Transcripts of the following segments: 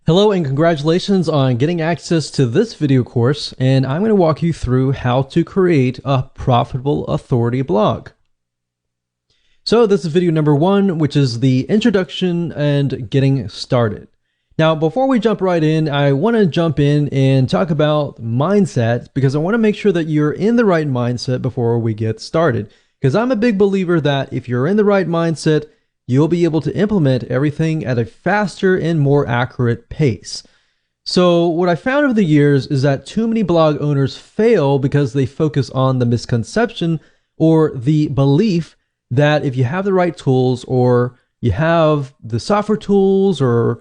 Hello and congratulations on getting access to this video course, and I'm going to walk you through how to create a profitable authority blog. So this is video number 1, which is the introduction and getting started. Now, before we jump right in, I want to jump in and talk about mindset because I want to make sure that you're in the right mindset before we get started. Because I'm a big believer that if you're in the right mindset, you'll be able to implement everything at a faster and more accurate pace. So what I found over the years is that too many blog owners fail because they focus on the misconception or the belief that if you have the right tools or you have the software tools or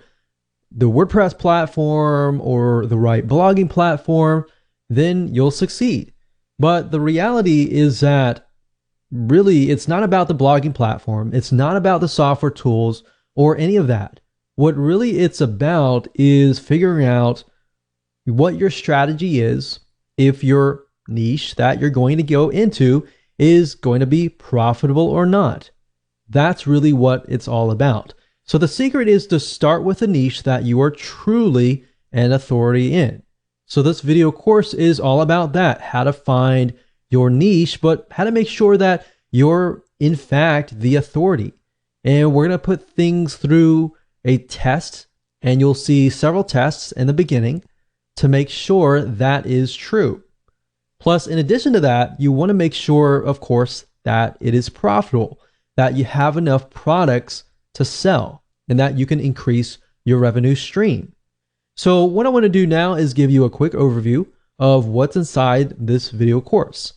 the WordPress platform or the right blogging platform, then you'll succeed. But the reality is that really, it's not about the blogging platform. It's not about the software tools or any of that. What really it's about is figuring out what your strategy is if your niche that you're going to go into is going to be profitable or not. That's really what it's all about. So the secret is to start with a niche that you are truly an authority in. So this video course is all about that, how to find your niche, but how to make sure that you're in fact the authority. And we're going to put things through a test, and you'll see several tests in the beginning to make sure that is true. Plus, in addition to that, you want to make sure, of course, that it is profitable, that you have enough products to sell, and that you can increase your revenue stream. So what I want to do now is give you a quick overview of what's inside this video course.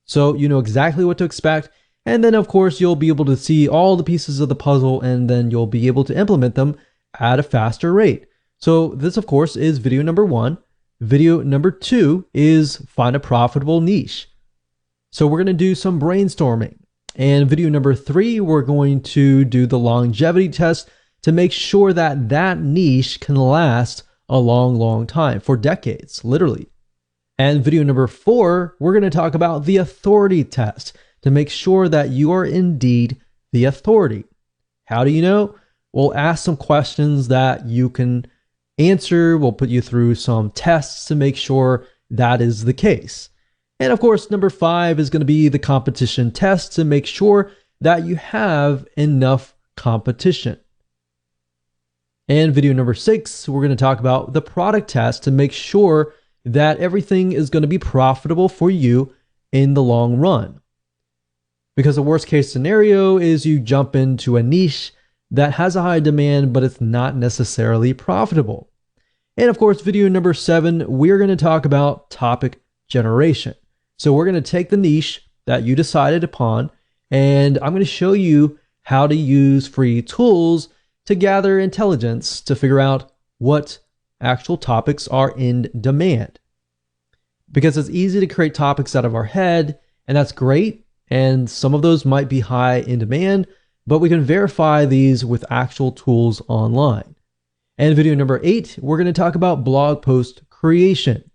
So you know exactly what to expect, and then of course you'll be able to see all the pieces of the puzzle, and then you'll be able to implement them at a faster rate. So this of course is video number 1. Video number 2 is find a profitable niche. So we're going to do some brainstorming. And video number 3, we're going to do the longevity test to make sure that that niche can last a long time, for decades, literally. And video number 4, we're going to talk about the authority test to make sure that you are indeed the authority. How do you know? We'll ask some questions that you can answer. We'll put you through some tests to make sure that is the case. And of course, number 5 is going to be the competition test to make sure that you have enough competition. And video number 6, we're going to talk about the product test to make sure that everything is going to be profitable for you in the long run. Because the worst case scenario is you jump into a niche that has a high demand, but it's not necessarily profitable. And of course, video number 7, we're going to talk about topic generation. So we're going to take the niche that you decided upon, and I'm going to show you how to use free tools to gather intelligence to figure out what actual topics are in demand. Because it's easy to create topics out of our head, and that's great. And some of those might be high in demand, but we can verify these with actual tools online. And video number 8, we're going to talk about blog post creation.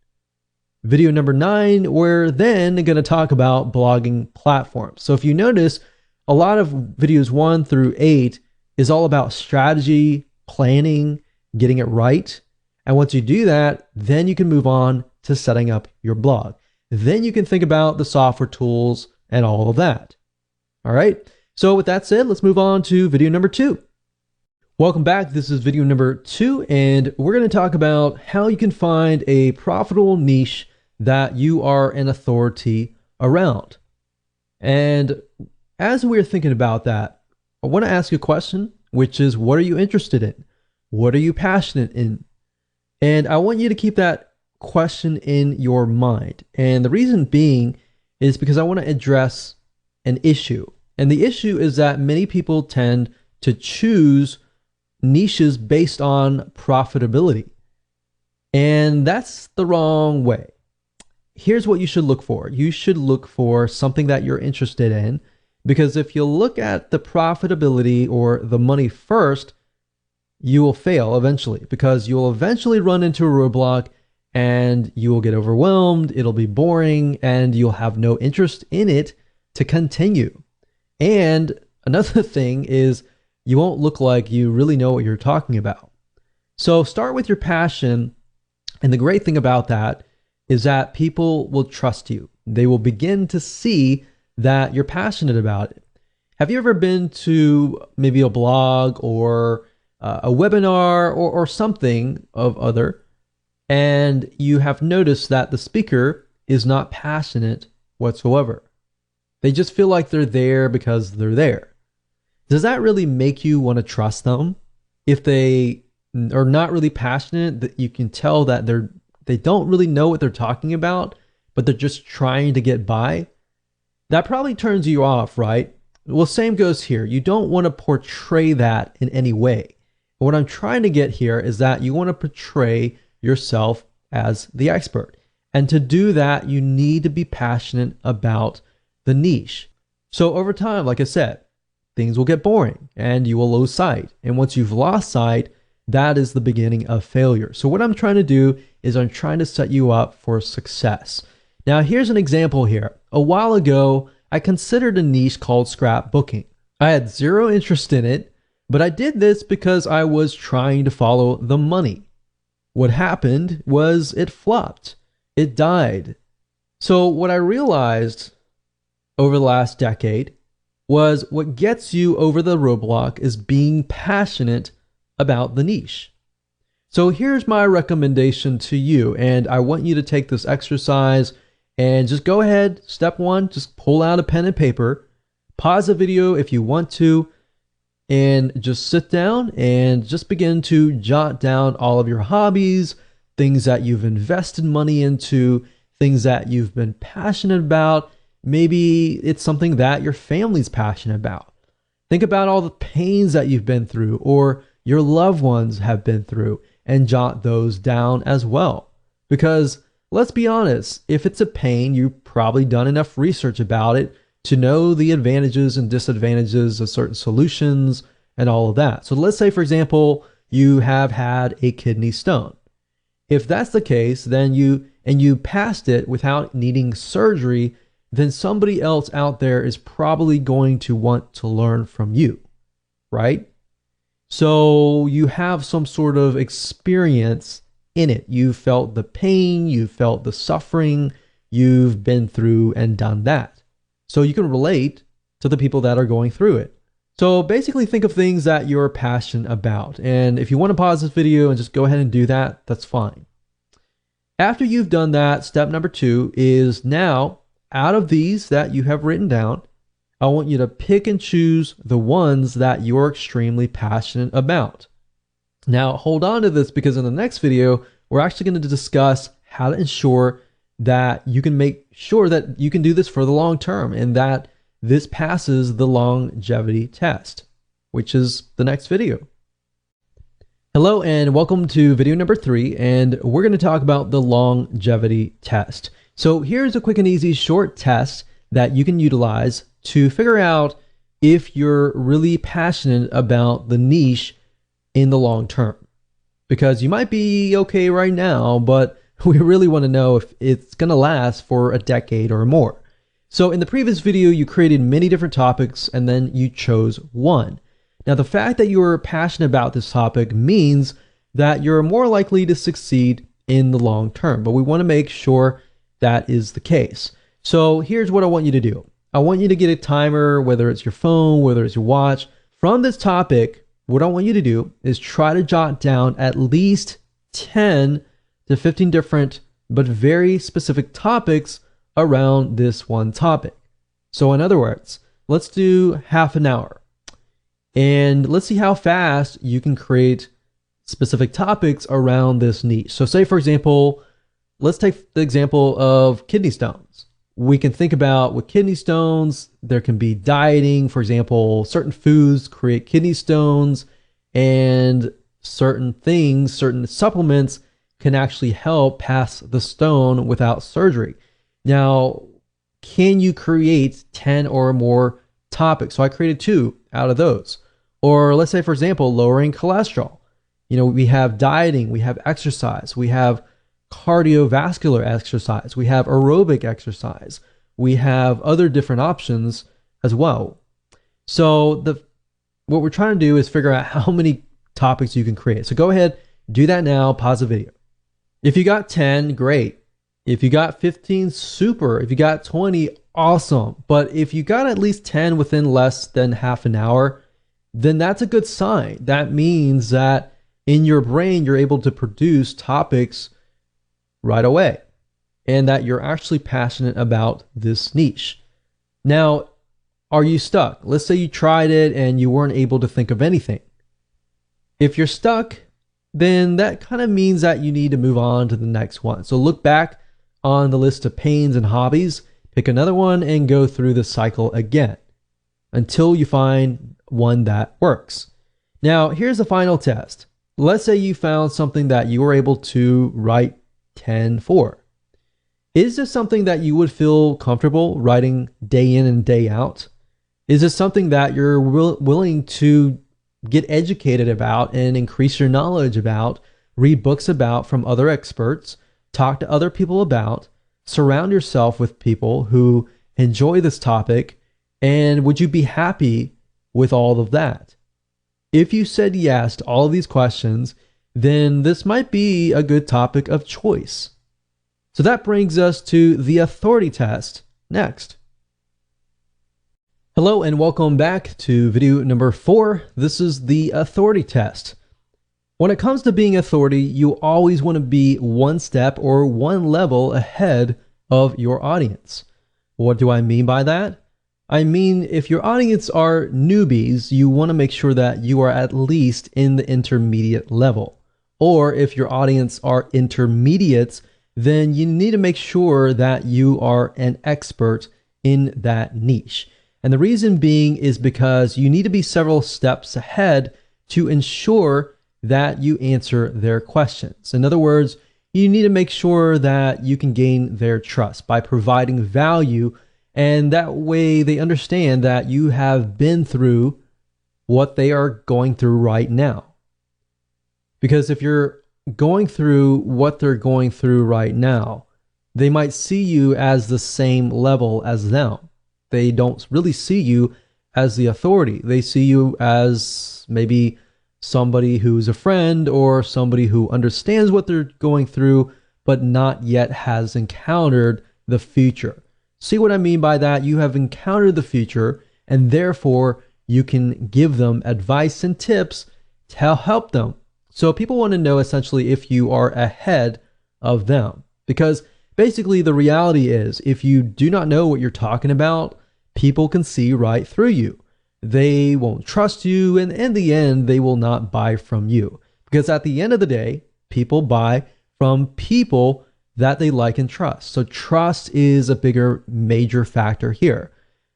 Video number 9, we're then going to talk about blogging platforms. So if you notice, a lot of videos 1 through 8 is all about strategy, planning, getting it right. And once you do that, then you can move on to setting up your blog. Then you can think about the software tools and all of that. All right. So with that said, let's move on to video number 2. Welcome back. This is video number 2, and we're going to talk about how you can find a profitable niche that you are an authority around. And as we're thinking about that, I want to ask you a question, which is, what are you interested in? What are you passionate in? And I want you to keep that question in your mind. And the reason being is because I want to address an issue. And the issue is that many people tend to choose niches based on profitability. And that's the wrong way. Here's what you should look for. You should look for something that you're interested in, because if you look at the profitability or the money first, you will fail eventually, because you'll eventually run into a roadblock and you will get overwhelmed. It'll be boring and you'll have no interest in it to continue. And another thing is you won't look like you really know what you're talking about. So start with your passion. And the great thing about that is that people will trust you. They will begin to see that you're passionate about it. Have you ever been to maybe a blog or a webinar or something of other, and you have noticed that the speaker is not passionate whatsoever? They just feel like they're there because they're there. Does that really make you want to trust them? If they are not really passionate, that you can tell that they don't really know what they're talking about, but they're just trying to get by. That probably turns you off, right? Well, same goes here. You don't want to portray that in any way. What I'm trying to get here is that you want to portray yourself as the expert. And to do that, you need to be passionate about the niche. So over time, like I said, things will get boring and you will lose sight. And once you've lost sight, that is the beginning of failure. So what I'm trying to do is I'm trying to set you up for success. Now, here's an example here. A while ago, I considered a niche called scrapbooking. I had zero interest in it, but I did this because I was trying to follow the money. What happened was it flopped. It died. So what I realized over the last decade was what gets you over the roadblock is being passionate about the niche. So here's my recommendation to you, and I want you to take this exercise and just go ahead. Step one, just pull out a pen and paper, pause the video if you want to, and just sit down and just begin to jot down all of your hobbies, things that you've invested money into, things that you've been passionate about. Maybe it's something that your family's passionate about. Think about all the pains that you've been through or your loved ones have been through, and jot those down as well. Because let's be honest, if it's a pain, you've probably done enough research about it to know the advantages and disadvantages of certain solutions and all of that. So let's say, for example, you have had a kidney stone. If that's the case, then you passed it without needing surgery, then somebody else out there is probably going to want to learn from you, right? So you have some sort of experience in it. You felt the pain, you felt the suffering, you've been through and done that. So you can relate to the people that are going through it. So basically think of things that you're passionate about. And if you want to pause this video and just go ahead and do that, that's fine. After you've done that, step number 2 is now, out of these that you have written down, I want you to pick and choose the ones that you're extremely passionate about. Now, hold on to this because in the next video, we're actually going to discuss how to ensure that you can make sure that you can do this for the long term and that this passes the longevity test, which is the next video. Hello and welcome to video number 3, and we're going to talk about the longevity test. So here's a quick and easy short test that you can utilize to figure out if you're really passionate about the niche in the long term. Because you might be okay right now, but we really want to know if it's going to last for a decade or more. So in the previous video, you created many different topics and then you chose one. Now, the fact that you are passionate about this topic means that you're more likely to succeed in the long term, but we want to make sure that is the case. So here's what I want you to do. I want you to get a timer, whether it's your phone, whether it's your watch. From this topic, what I want you to do is try to jot down at least 10 to 15 different but very specific topics around this one topic. So in other words, let's do half an hour and let's see how fast you can create specific topics around this niche. So say, for example, let's take the example of kidney stones. We can think about with kidney stones, there can be dieting. For example, certain foods create kidney stones, and certain things, certain supplements can actually help pass the stone without surgery. Now, can you create 10 or more topics? So I created 2 out of those. Or let's say, for example, lowering cholesterol. You know, we have dieting, we have exercise, we have cardiovascular exercise, we have aerobic exercise, we have other different options as well. So what we're trying to do is figure out how many topics you can create. So go ahead, Do that now, pause the video. If you got 10, great. If you got 15, super. If you got 20, awesome. But if you got at least 10 within less than half an hour, then that's a good sign. That means that in your brain, you're able to produce topics right away and that you're actually passionate about this niche. Now, are you stuck? Let's say you tried it and you weren't able to think of anything. If you're stuck, then that kind of means that you need to move on to the next one. So look back on the list of pains and hobbies, pick another one, and go through the cycle again until you find one that works. Now, here's the final test. Let's say you found something that you were able to write 10 for. Is this something that you would feel comfortable writing day in and day out? Is this something that you're willing to get educated about and increase your knowledge about, read books about from other experts, talk to other people about, surround yourself with people who enjoy this topic, and would you be happy with all of that? If you said yes to all of these questions, then this might be a good topic of choice. So that brings us to the authority test next. Hello and welcome back to video number 4. This is the authority test. When it comes to being authority, you always want to be one step or one level ahead of your audience. What do I mean by that? I mean, if your audience are newbies, you want to make sure that you are at least in the intermediate level. Or if your audience are intermediates, then you need to make sure that you are an expert in that niche. And the reason being is because you need to be several steps ahead to ensure that you answer their questions. In other words, you need to make sure that you can gain their trust by providing value, and that way they understand that you have been through what they are going through right now. Because if you're going through what they're going through right now, they might see you as the same level as them. They don't really see you as the authority. They see you as maybe somebody who's a friend or somebody who understands what they're going through, but not yet has encountered the future. See what I mean by that? You have encountered the future, and therefore you can give them advice and tips to help them. So people want to know essentially if you are ahead of them, because basically the reality is if you do not know what you're talking about, people can see right through you. They won't trust you, and in the end, they will not buy from you. Because at the end of the day, people buy from people that they like and trust. So trust is a bigger, major factor here.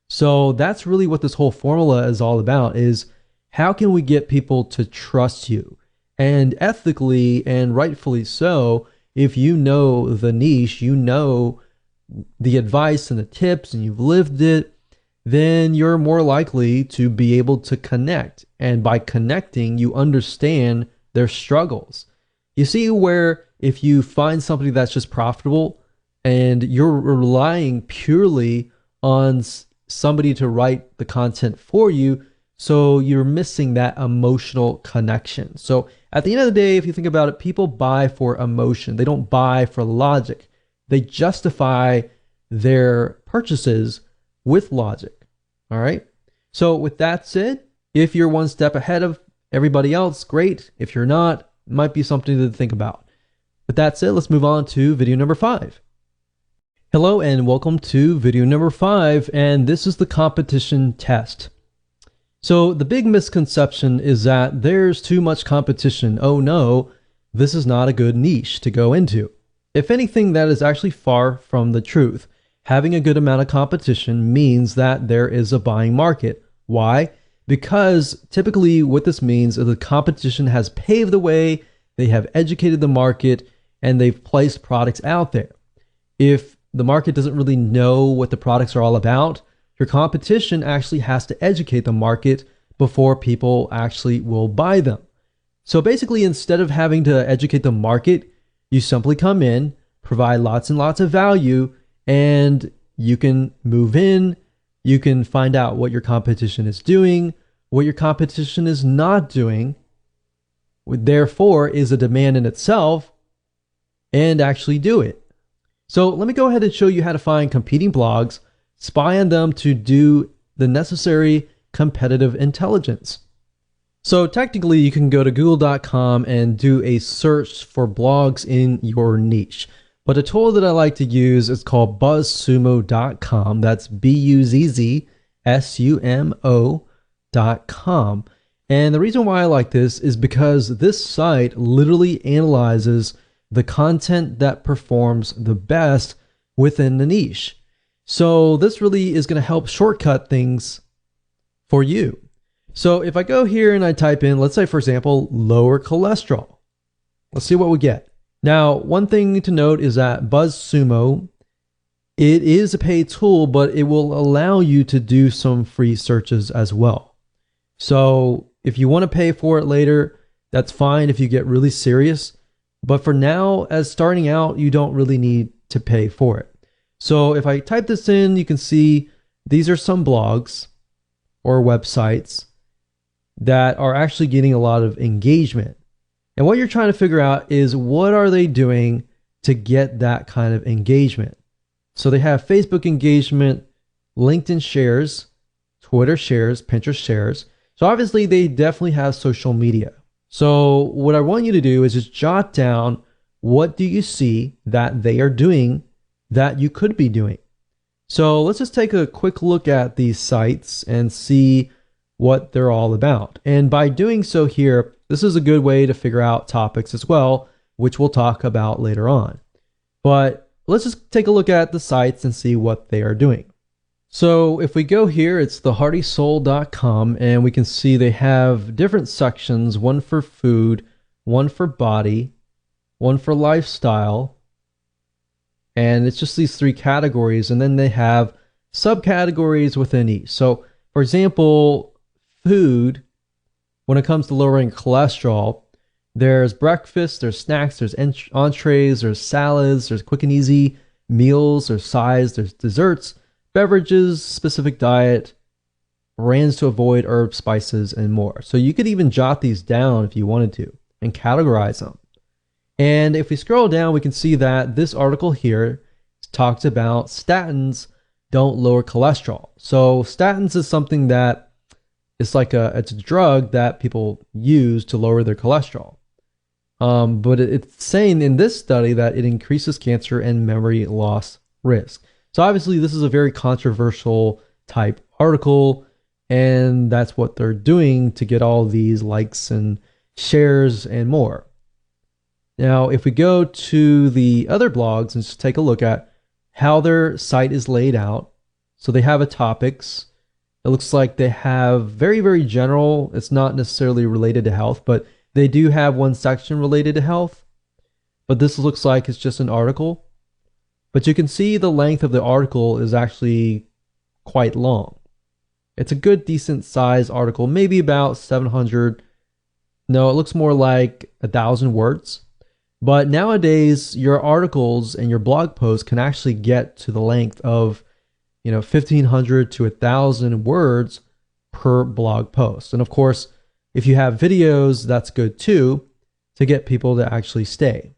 So that's really what this whole formula is all about, is how can we get people to trust you? And ethically and rightfully so, if you know the niche, you know the advice and the tips, and you've lived it, then you're more likely to be able to connect. And by connecting, you understand their struggles. You see where if you find something that's just profitable and you're relying purely on somebody to write the content for you, so you're missing that emotional connection. So at the end of the day, if you think about it, people buy for emotion. They don't buy for logic. They justify their purchases with logic. All right. So with that said, if you're one step ahead of everybody else, great. If you're not, it might be something to think about. With that said, let's move on to video number 5. Hello and welcome to video number 5, and this is the competition test. So the big misconception is that there's too much competition. Oh no, this is not a good niche to go into. If anything, that is actually far from the truth. Having a good amount of competition means that there is a buying market. Why? Because typically what this means is the competition has paved the way, they have educated the market, and they've placed products out there. If the market doesn't really know what the products are all about, your competition actually has to educate the market before people actually will buy them. So basically, instead of having to educate the market, you simply come in, provide lots and lots of value, and you can move in, you can find out what your competition is doing, what your competition is not doing, therefore is a demand in itself, and actually do it. So let me go ahead and show you how to find competing blogs, spy on them to do the necessary competitive intelligence. So technically you can go to google.com and do a search for blogs in your niche. But a tool that I like to use is called buzzsumo.com. That's buzzsumo.com. And the reason why I like this is because this site literally analyzes the content that performs the best within the niche. So this really is going to help shortcut things for you. So if I go here and I type in, let's say for example, lower cholesterol, let's see what we get. Now, one thing to note is that BuzzSumo, it is a paid tool, but it will allow you to do some free searches as well. So if you want to pay for it later, that's fine if you get really serious. But for now, as starting out, you don't really need to pay for it. So if I type this in, you can see these are some blogs or websites that are actually getting a lot of engagement. And what you're trying to figure out is what are they doing to get that kind of engagement? So they have Facebook engagement, LinkedIn shares, Twitter shares, Pinterest shares. So obviously they definitely have social media. So what I want you to do is just jot down what do you see that they are doing that you could be doing. So let's just take a quick look at these sites and see what they're all about. And by doing so here, this is a good way to figure out topics as well, which we'll talk about later on. But let's just take a look at the sites and see what they are doing. So if we go here, it's theheartysoul.com, and we can see they have different sections, one for food, one for body, one for lifestyle, and it's just these three categories, and then they have subcategories within each. So for example, food, when it comes to lowering cholesterol, there's breakfast, there's snacks, there's entrees, there's salads, there's quick and easy meals, there's sides, there's desserts, beverages, specific diet, brands to avoid, herbs, spices, and more. So you could even jot these down if you wanted to and categorize them. And if we scroll down, we can see that this article here talks about statins don't lower cholesterol. So statins is something that it's a drug that people use to lower their cholesterol. But it's saying in this study that it increases cancer and memory loss risk. So obviously this is a very controversial type article, and that's what they're doing to get all these likes and shares and more. Now, if we go to the other blogs and just take a look at how their site is laid out. So they have a topics. It looks like they have very, very general. It's not necessarily related to health, but they do have one section related to health. But this looks like it's just an article. But you can see the length of the article is actually quite long. It's a good, decent size article, maybe about 700. No, it looks more like 1,000 words. But nowadays, your articles and your blog posts can actually get to the length of 1,500 to 1,000 words per blog post. And of course, if you have videos, that's good too, to get people to actually stay.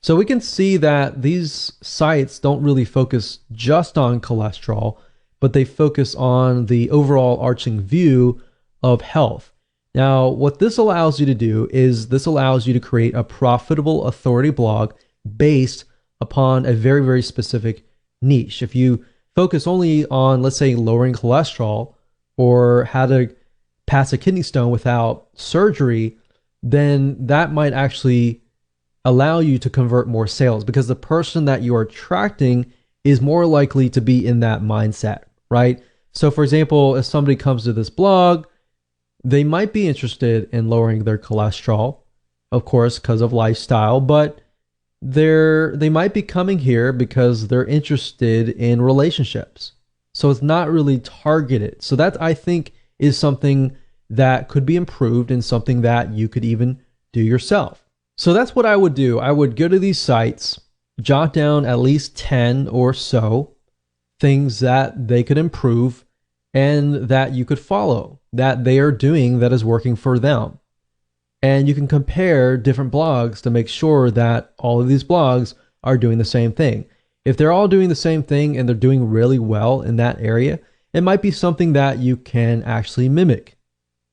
So we can see that these sites don't really focus just on cholesterol, but they focus on the overall arching view of health. Now, what this allows you to do is this allows you to create a profitable authority blog based upon a very, very specific niche. If you focus only on, let's say, lowering cholesterol or how to pass a kidney stone without surgery, then that might actually allow you to convert more sales because the person that you are attracting is more likely to be in that mindset, right? So for example, if somebody comes to this blog, they might be interested in lowering their cholesterol, of course, because of lifestyle, but they might be coming here because they're interested in relationships. So it's not really targeted. So that, I think, is something that could be improved and something that you could even do yourself. So that's what I would do. I would go to these sites, jot down at least 10 or so things that they could improve and that you could follow, that they are doing that is working for them. and you can compare different blogs to make sure that all of these blogs are doing the same thing. If they're all doing the same thing and they're doing really well in that area, it might be something that you can actually mimic.